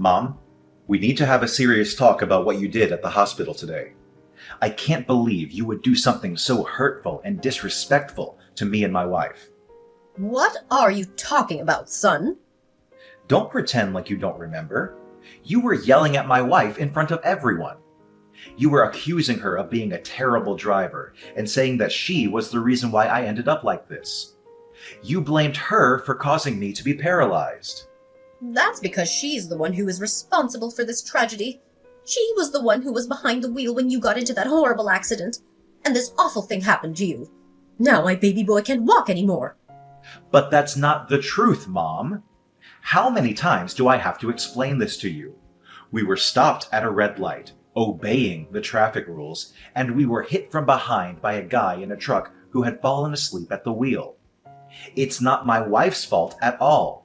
Mom, we need to have a serious talk about what you did at the hospital today. I can't believe you would do something so hurtful and disrespectful to me and my wife. What are you talking about, son? Don't pretend like you don't remember. You were yelling at my wife in front of everyone. You were accusing her of being a terrible driver and saying that she was the reason why I ended up like this. You blamed her for causing me to be paralyzed. That's because she's the one who is responsible for this tragedy. She was the one who was behind the wheel when you got into that horrible accident. And this awful thing happened to you. Now my baby boy can't walk anymore. But that's not the truth, Mom. How many times do I have to explain this to you? We were stopped at a red light, obeying the traffic rules, and we were hit from behind by a guy in a truck who had fallen asleep at the wheel. It's not my wife's fault at all.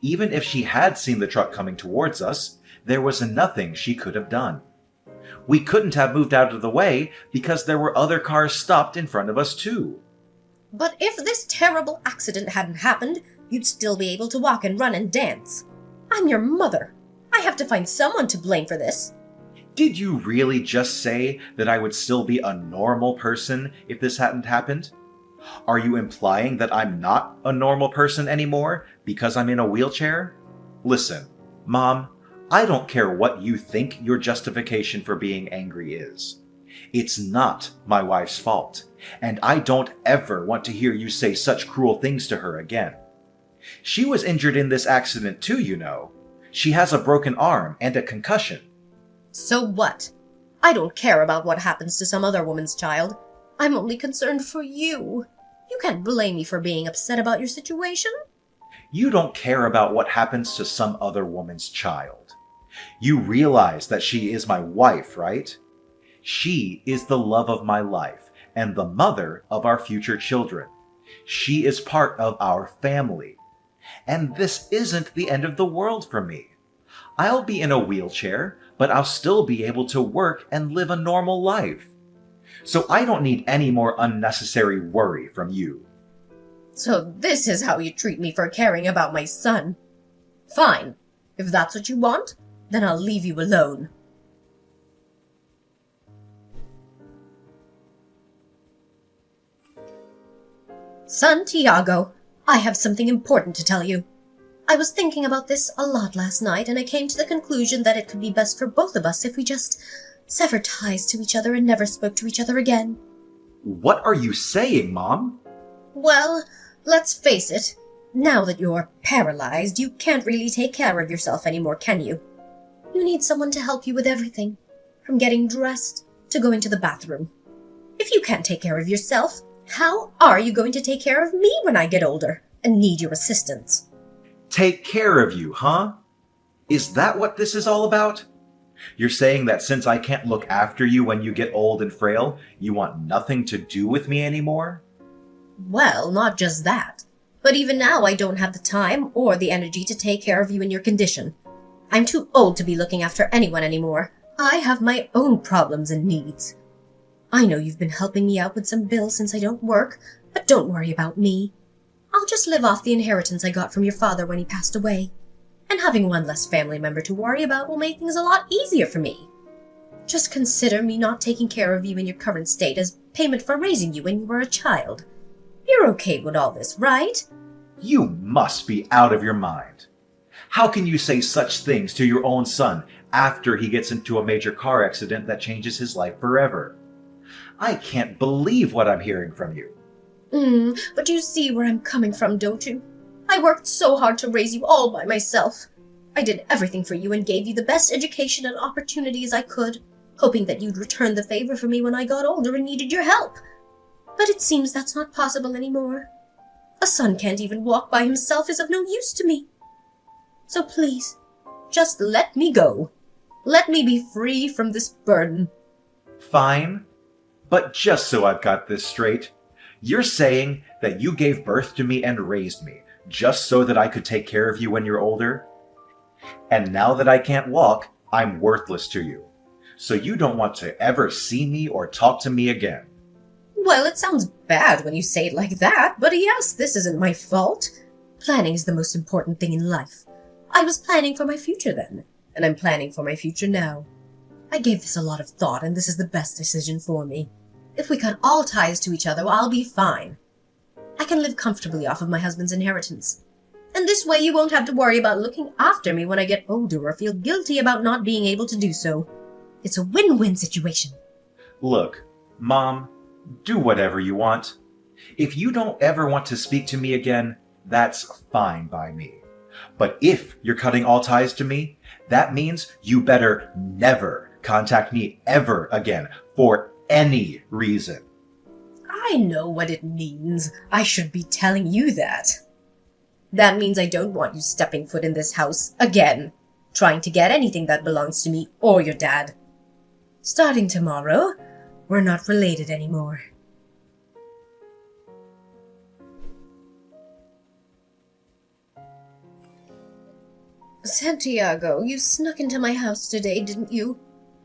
Even if she had seen the truck coming towards us, there was nothing she could have done. We couldn't have moved out of the way because there were other cars stopped in front of us too. But if this terrible accident hadn't happened, you'd still be able to walk and run and dance. I'm your mother. I have to find someone to blame for this. Did you really just say that I would still be a normal person if this hadn't happened? Are you implying that I'm not a normal person anymore because I'm in a wheelchair? Listen, Mom, I don't care what you think your justification for being angry is. It's not my wife's fault, and I don't ever want to hear you say such cruel things to her again. She was injured in this accident too, you know. She has a broken arm and a concussion. So what? I don't care about what happens to some other woman's child. I'm only concerned for you. You can't blame me for being upset about your situation. You don't care about what happens to some other woman's child. You realize that she is my wife, right? She is the love of my life and the mother of our future children. She is part of our family. And this isn't the end of the world for me. I'll be in a wheelchair, but I'll still be able to work and live a normal life. So I don't need any more unnecessary worry from you. So this is how you treat me for caring about my son. Fine. If that's what you want, then I'll leave you alone. Son Tiago, I have something important to tell you. I was thinking about this a lot last night, and I came to the conclusion that it could be best for both of us if we just severed ties to each other and never spoke to each other again. What are you saying, Mom? Well, let's face it. Now that you're paralyzed, you can't really take care of yourself anymore, can you? You need someone to help you with everything, from getting dressed to going to the bathroom. If you can't take care of yourself, how are you going to take care of me when I get older and need your assistance? Take care of you, huh? Is that what this is all about? You're saying that since I can't look after you when you get old and frail, you want nothing to do with me anymore? Well, not just that. But even now I don't have the time or the energy to take care of you in your condition. I'm too old to be looking after anyone anymore. I have my own problems and needs. I know you've been helping me out with some bills since I don't work, but don't worry about me. I'll just live off the inheritance I got from your father when he passed away. And having one less family member to worry about will make things a lot easier for me. Just consider me not taking care of you in your current state as payment for raising you when you were a child. You're okay with all this, right? You must be out of your mind. How can you say such things to your own son after he gets into a major car accident that changes his life forever? I can't believe what I'm hearing from you. But you see where I'm coming from, don't you? I worked so hard to raise you all by myself. I did everything for you and gave you the best education and opportunities I could, hoping that you'd return the favor for me when I got older and needed your help. But it seems that's not possible anymore. A son can't even walk by himself is of no use to me. So please, just let me go. Let me be free from this burden. Fine. But just so I've got this straight, you're saying that you gave birth to me and raised me just so that I could take care of you when you're older? And now that I can't walk, I'm worthless to you. So you don't want to ever see me or talk to me again. Well, it sounds bad when you say it like that, but yes, this isn't my fault. Planning is the most important thing in life. I was planning for my future then, and I'm planning for my future now. I gave this a lot of thought, and this is the best decision for me. If we cut all ties to each other, I'll be fine. I can live comfortably off of my husband's inheritance. And this way you won't have to worry about looking after me when I get older or feel guilty about not being able to do so. It's a win-win situation. Look, Mom, do whatever you want. If you don't ever want to speak to me again, that's fine by me. But if you're cutting all ties to me, that means you better never contact me ever again for any reason. I know what it means. I should be telling you that. That means I don't want you stepping foot in this house again, trying to get anything that belongs to me or your dad. Starting tomorrow, we're not related anymore. Santiago, you snuck into my house today, didn't you?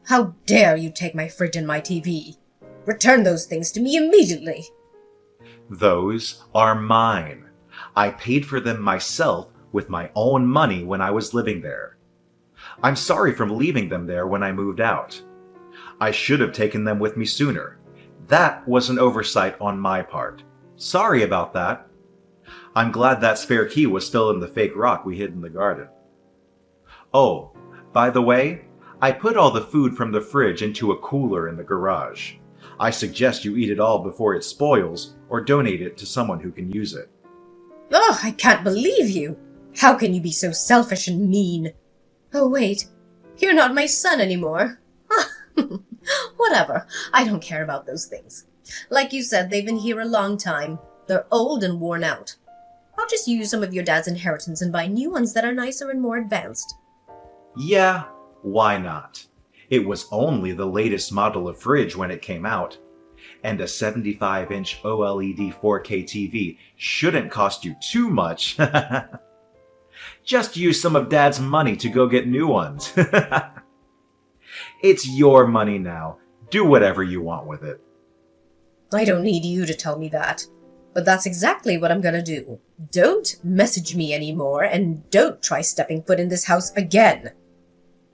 How dare you take my fridge and my TV? Return those things to me immediately. Those are mine. I paid for them myself with my own money when I was living there. I'm sorry for leaving them there when I moved out. I should have taken them with me sooner. That was an oversight on my part. Sorry about that. I'm glad that spare key was still in the fake rock we hid in the garden. Oh, by the way, I put all the food from the fridge into a cooler in the garage. I suggest you eat it all before it spoils or donate it to someone who can use it. Oh, I can't believe you! How can you be so selfish and mean? Oh, wait. You're not my son anymore. Whatever. I don't care about those things. Like you said, they've been here a long time. They're old and worn out. I'll just use some of your dad's inheritance and buy new ones that are nicer and more advanced. Yeah, why not? It was only the latest model of fridge when it came out. And a 75-inch OLED 4K TV shouldn't cost you too much. Just use some of Dad's money to go get new ones. It's your money now. Do whatever you want with it. I don't need you to tell me that. But that's exactly what I'm gonna do. Don't message me anymore, and don't try stepping foot in this house again.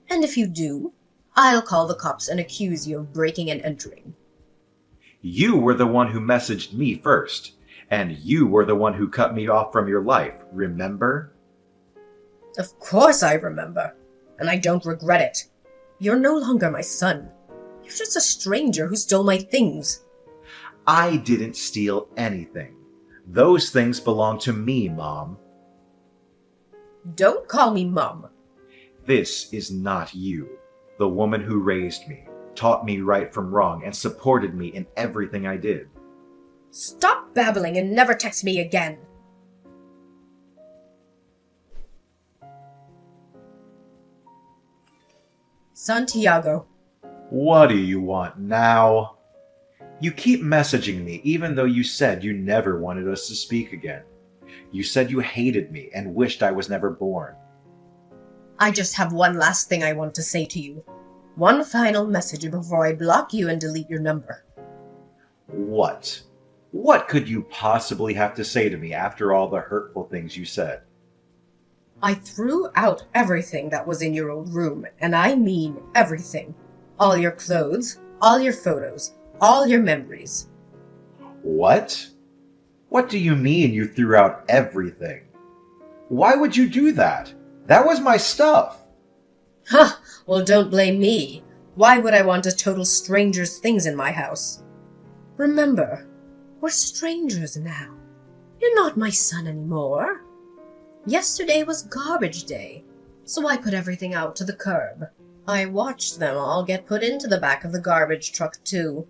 And if you do, I'll call the cops and accuse you of breaking and entering. You were the one who messaged me first, and you were the one who cut me off from your life, remember? Of course I remember, and I don't regret it. You're no longer my son. You're just a stranger who stole my things. I didn't steal anything. Those things belong to me, Mom. Don't call me Mom. This is not you, the woman who raised me, taught me right from wrong, and supported me in everything I did. Stop babbling and never text me again. Santiago. What do you want now? You keep messaging me even though you said you never wanted us to speak again. You said you hated me and wished I was never born. I just have one last thing I want to say to you. One final message before I block you and delete your number. What? What could you possibly have to say to me after all the hurtful things you said? I threw out everything that was in your old room, and I mean everything. All your clothes, all your photos, all your memories. What? What do you mean you threw out everything? Why would you do that? That was my stuff. Huh, well don't blame me. Why would I want a total stranger's things in my house? Remember, we're strangers now. You're not my son anymore. Yesterday was garbage day, so I put everything out to the curb. I watched them all get put into the back of the garbage truck too.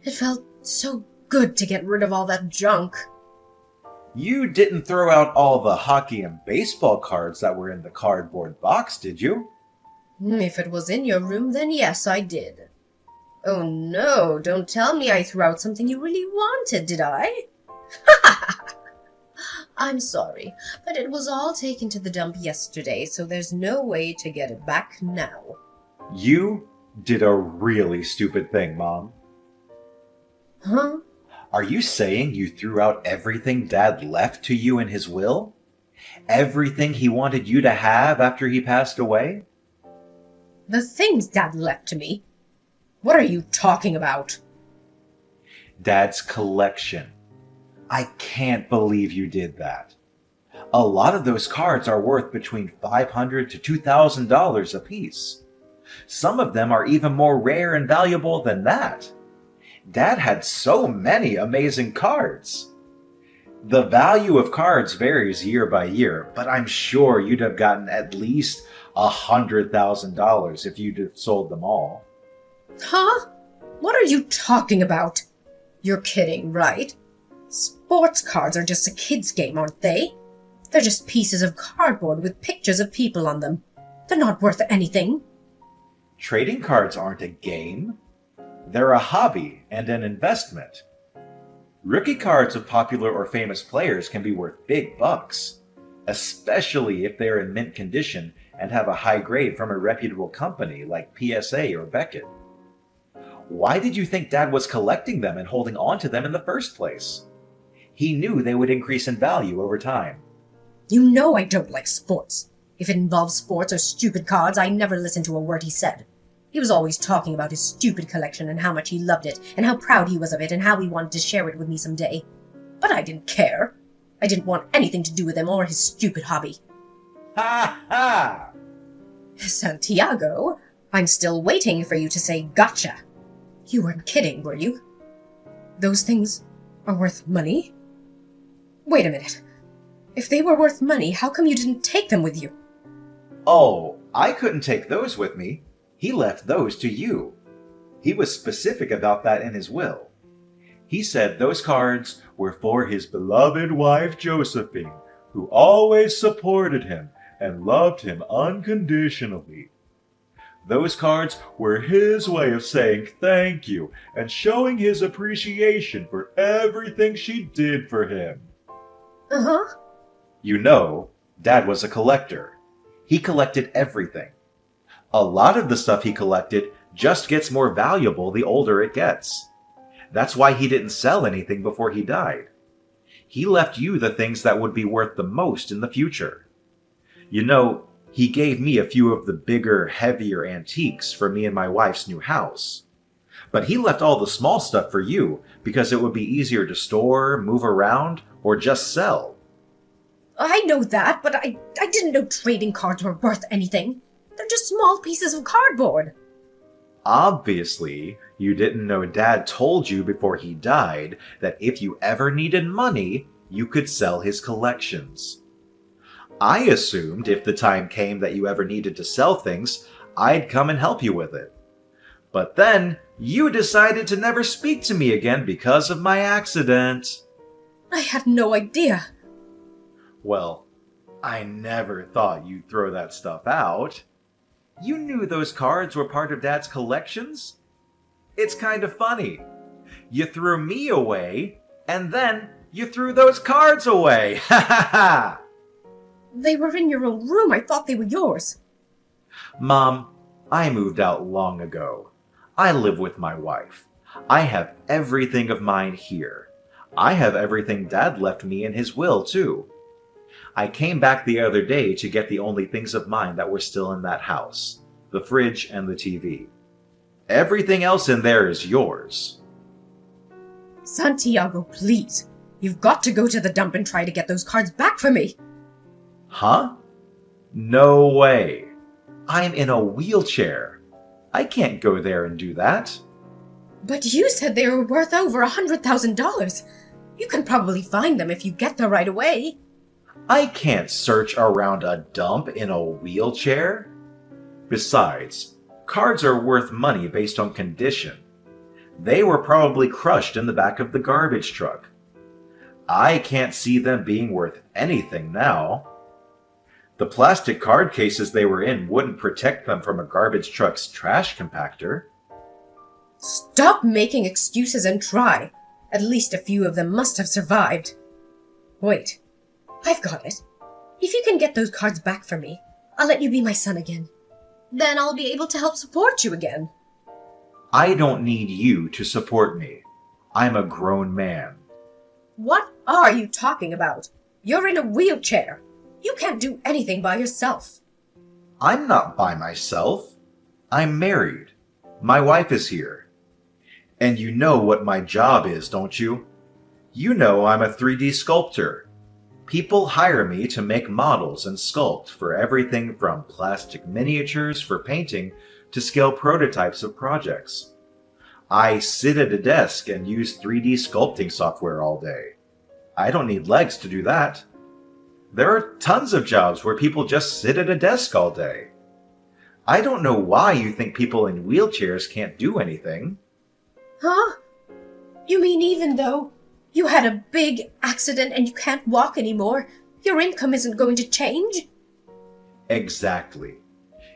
It felt so good to get rid of all that junk. You didn't throw out all the hockey and baseball cards that were in the cardboard box, did you? If it was in your room, then yes, I did. Oh no, don't tell me I threw out something you really wanted, did I? I'm sorry, but it was all taken to the dump yesterday, so there's no way to get it back now. You did a really stupid thing, Mom. Huh? Are you saying you threw out everything Dad left to you in his will? Everything he wanted you to have after he passed away? The things Dad left to me? What are you talking about? Dad's collection. I can't believe you did that. A lot of those cards are worth between $500 to $2,000 apiece. Some of them are even more rare and valuable than that. Dad had so many amazing cards. The value of cards varies year by year, but I'm sure you'd have gotten at least $100,000 if you'd have sold them all. Huh? What are you talking about? You're kidding, right? Sports cards are just a kid's game, aren't they? They're just pieces of cardboard with pictures of people on them. They're not worth anything. Trading cards aren't a game. They're a hobby and an investment. Rookie cards of popular or famous players can be worth big bucks, especially if they're in mint condition and have a high grade from a reputable company like PSA or Beckett. Why did you think Dad was collecting them and holding on to them in the first place? He knew they would increase in value over time. You know I don't like sports. If it involves sports or stupid cards, I never listen to a word he said. He was always talking about his stupid collection and how much he loved it, and how proud he was of it, and how he wanted to share it with me someday. But I didn't care. I didn't want anything to do with him or his stupid hobby. Ha ha! Santiago, I'm still waiting for you to say gotcha. You weren't kidding, were you? Those things are worth money? Wait a minute. If they were worth money, how come you didn't take them with you? Oh, I couldn't take those with me. He left those to you. He was specific about that in his will. He said those cards were for his beloved wife Josephine, who always supported him and loved him unconditionally. Those cards were his way of saying thank you and showing his appreciation for everything she did for him. Uh-huh. You know, Dad was a collector. He collected everything. A lot of the stuff he collected just gets more valuable the older it gets. That's why he didn't sell anything before he died. He left you the things that would be worth the most in the future. You know, he gave me a few of the bigger, heavier antiques for me and my wife's new house. But he left all the small stuff for you because it would be easier to store, move around, or just sell. I know that, but I didn't know trading cards were worth anything. They're just small pieces of cardboard. Obviously, you didn't know Dad told you before he died that if you ever needed money, you could sell his collections. I assumed if the time came that you ever needed to sell things, I'd come and help you with it. But then, you decided to never speak to me again because of my accident. I had no idea. Well, I never thought you'd throw that stuff out. You knew those cards were part of Dad's collections? It's kind of funny. You threw me away, and then you threw those cards away. Ha ha ha! They were in your own room. I thought they were yours. Mom, I moved out long ago. I live with my wife. I have everything of mine here. I have everything Dad left me in his will, too. I came back the other day to get the only things of mine that were still in that house. The fridge and the TV. Everything else in there is yours. Santiago, please. You've got to go to the dump and try to get those cards back for me. Huh? No way. I'm in a wheelchair. I can't go there and do that. But you said they were worth over $100,000. You can probably find them if you get there right away. I can't search around a dump in a wheelchair. Besides, cards are worth money based on condition. They were probably crushed in the back of the garbage truck. I can't see them being worth anything now. The plastic card cases they were in wouldn't protect them from a garbage truck's trash compactor. Stop making excuses and try. At least a few of them must have survived. Wait, I've got it. If you can get those cards back for me, I'll let you be my son again. Then I'll be able to help support you again. I don't need you to support me. I'm a grown man. What are you talking about? You're in a wheelchair. You can't do anything by yourself. I'm not by myself. I'm married. My wife is here. And you know what my job is, don't you? You know I'm a 3D sculptor. People hire me to make models and sculpt for everything from plastic miniatures for painting to scale prototypes of projects. I sit at a desk and use 3D sculpting software all day. I don't need legs to do that. There are tons of jobs where people just sit at a desk all day. I don't know why you think people in wheelchairs can't do anything. Huh? You mean even though you had a big accident and you can't walk anymore, your income isn't going to change? Exactly.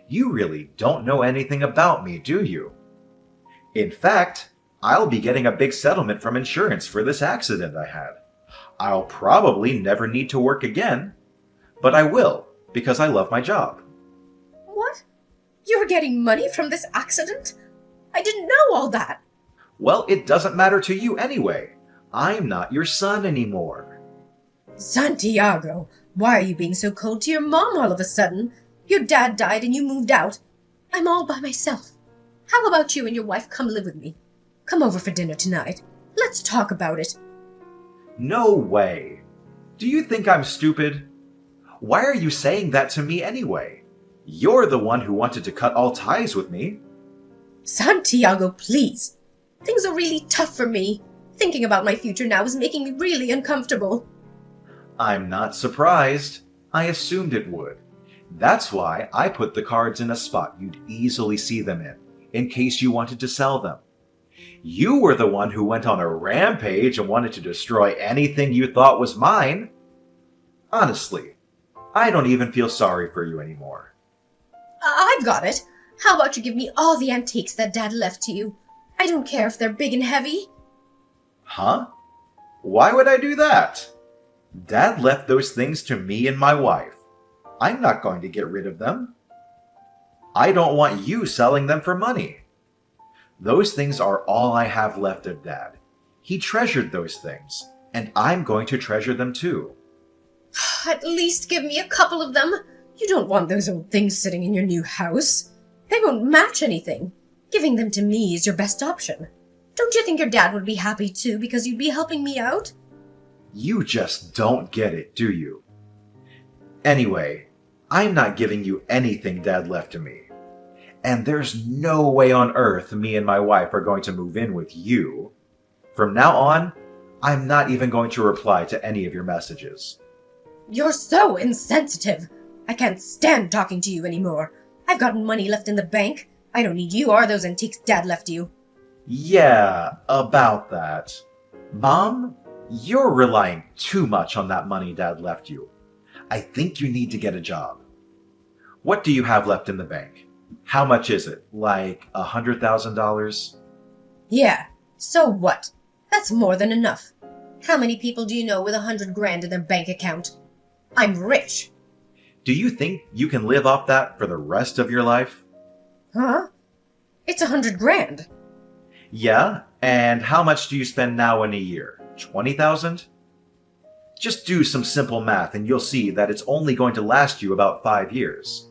You really don't know anything about me, do you? In fact, I'll be getting a big settlement from insurance for this accident I had. I'll probably never need to work again, but I will because I love my job. What? You're getting money from this accident? I didn't know all that. Well, it doesn't matter to you anyway. I'm not your son anymore. Santiago, why are you being so cold to your mom all of a sudden? Your dad died and you moved out. I'm all by myself. How about you and your wife come live with me? Come over for dinner tonight. Let's talk about it. No way. Do you think I'm stupid? Why are you saying that to me anyway? You're the one who wanted to cut all ties with me. Santiago, please. Things are really tough for me. Thinking about my future now is making me really uncomfortable. I'm not surprised. I assumed it would. That's why I put the cards in a spot you'd easily see them in case you wanted to sell them. You were the one who went on a rampage and wanted to destroy anything you thought was mine. Honestly, I don't even feel sorry for you anymore. I've got it. How about you give me all the antiques that Dad left to you? I don't care if they're big and heavy. Huh? Why would I do that? Dad left those things to me and my wife. I'm not going to get rid of them. I don't want you selling them for money. Those things are all I have left of Dad. He treasured those things, and I'm going to treasure them too. At least give me a couple of them. You don't want those old things sitting in your new house. They won't match anything. Giving them to me is your best option. Don't you think your dad would be happy too because you'd be helping me out? You just don't get it, do you? Anyway, I'm not giving you anything Dad left to me. And there's no way on earth me and my wife are going to move in with you. From now on, I'm not even going to reply to any of your messages. You're so insensitive. I can't stand talking to you anymore. I've got money left in the bank. I don't need you or those antiques Dad left you. Yeah, about that. Mom, you're relying too much on that money Dad left you. I think you need to get a job. What do you have left in the bank? How much is it? Like $100,000? Yeah, so what? That's more than enough. How many people do you know with $100,000 in their bank account? I'm rich. Do you think you can live off that for the rest of your life? Huh? It's $100,000. Yeah, and how much do you spend now in a year? 20,000? Just do some simple math and you'll see that it's only going to last you about 5 years.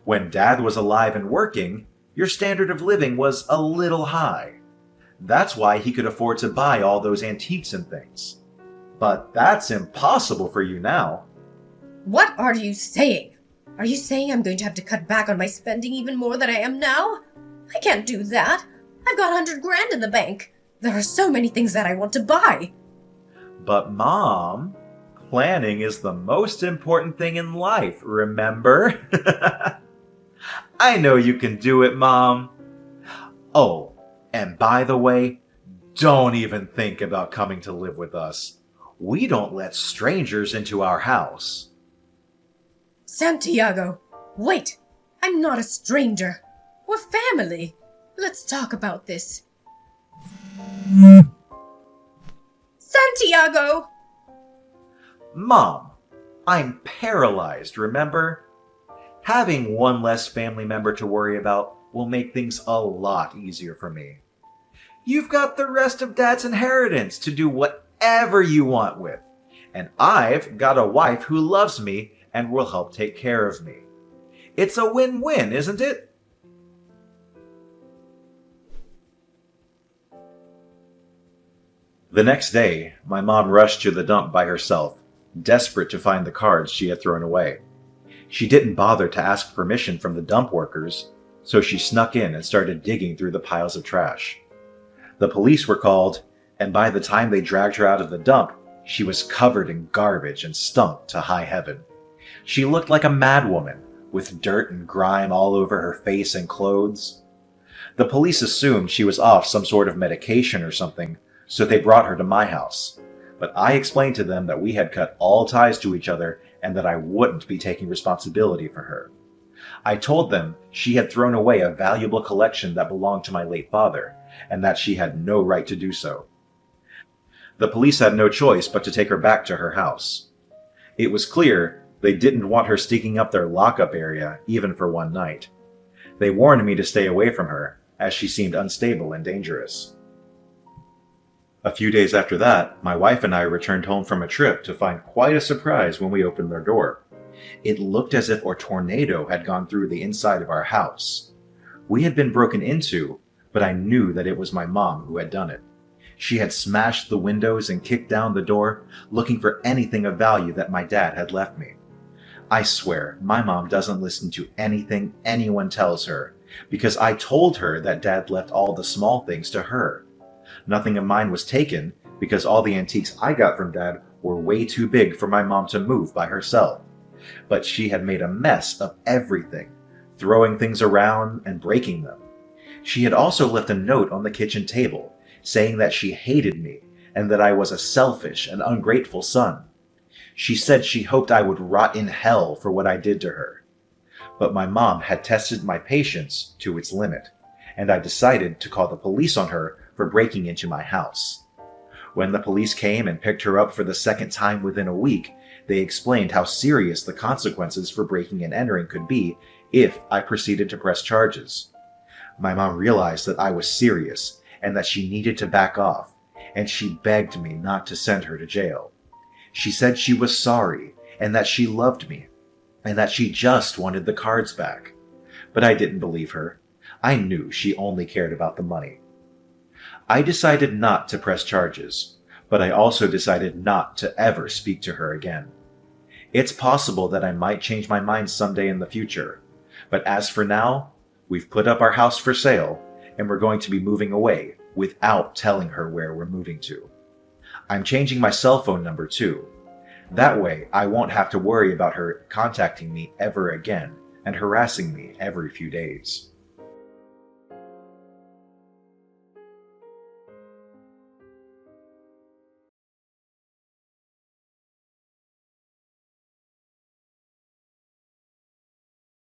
When Dad was alive and working, your standard of living was a little high. That's why he could afford to buy all those antiques and things. But that's impossible for you now. What are you saying? Are you saying I'm going to have to cut back on my spending even more than I am now? I can't do that. I've got $100,000 in the bank. There are so many things that I want to buy. But Mom, planning is the most important thing in life, remember? I know you can do it, Mom. Oh, and by the way, don't even think about coming to live with us. We don't let strangers into our house. Santiago, wait. I'm not a stranger. We're family. Let's talk about this. Santiago! Mom, I'm paralyzed, remember? Having one less family member to worry about will make things a lot easier for me. You've got the rest of Dad's inheritance to do whatever you want with. And I've got a wife who loves me and will help take care of me. It's a win-win, isn't it? The next day, my mom rushed to the dump by herself, desperate to find the cards she had thrown away. She didn't bother to ask permission from the dump workers, so she snuck in and started digging through the piles of trash. The police were called, and by the time they dragged her out of the dump, she was covered in garbage and stunk to high heaven. She looked like a madwoman, with dirt and grime all over her face and clothes. The police assumed she was off some sort of medication or something, so they brought her to my house. But I explained to them that we had cut all ties to each other and that I wouldn't be taking responsibility for her. I told them she had thrown away a valuable collection that belonged to my late father, and that she had no right to do so. The police had no choice but to take her back to her house. It was clear they didn't want her sneaking up their lockup area even for one night. They warned me to stay away from her, as she seemed unstable and dangerous. A few days after that, my wife and I returned home from a trip to find quite a surprise when we opened their door. It looked as if a tornado had gone through the inside of our house. We had been broken into, but I knew that it was my mom who had done it. She had smashed the windows and kicked down the door, looking for anything of value that my dad had left me. I swear, my mom doesn't listen to anything anyone tells her, because I told her that Dad left all the small things to her. Nothing of mine was taken, because all the antiques I got from Dad were way too big for my mom to move by herself. But she had made a mess of everything, throwing things around and breaking them. She had also left a note on the kitchen table, saying that she hated me and that I was a selfish and ungrateful son. She said she hoped I would rot in hell for what I did to her. But my mom had tested my patience to its limit, and I decided to call the police on her for breaking into my house. When the police came and picked her up for the second time within a week, they explained how serious the consequences for breaking and entering could be if I proceeded to press charges. My mom realized that I was serious and that she needed to back off, and she begged me not to send her to jail. She said she was sorry and that she loved me, and that she just wanted the cards back. But I didn't believe her. I knew she only cared about the money. I decided not to press charges, but I also decided not to ever speak to her again. It's possible that I might change my mind someday in the future, but as for now, we've put up our house for sale, and we're going to be moving away without telling her where we're moving to. I'm changing my cell phone number too. That way, I won't have to worry about her contacting me ever again and harassing me every few days.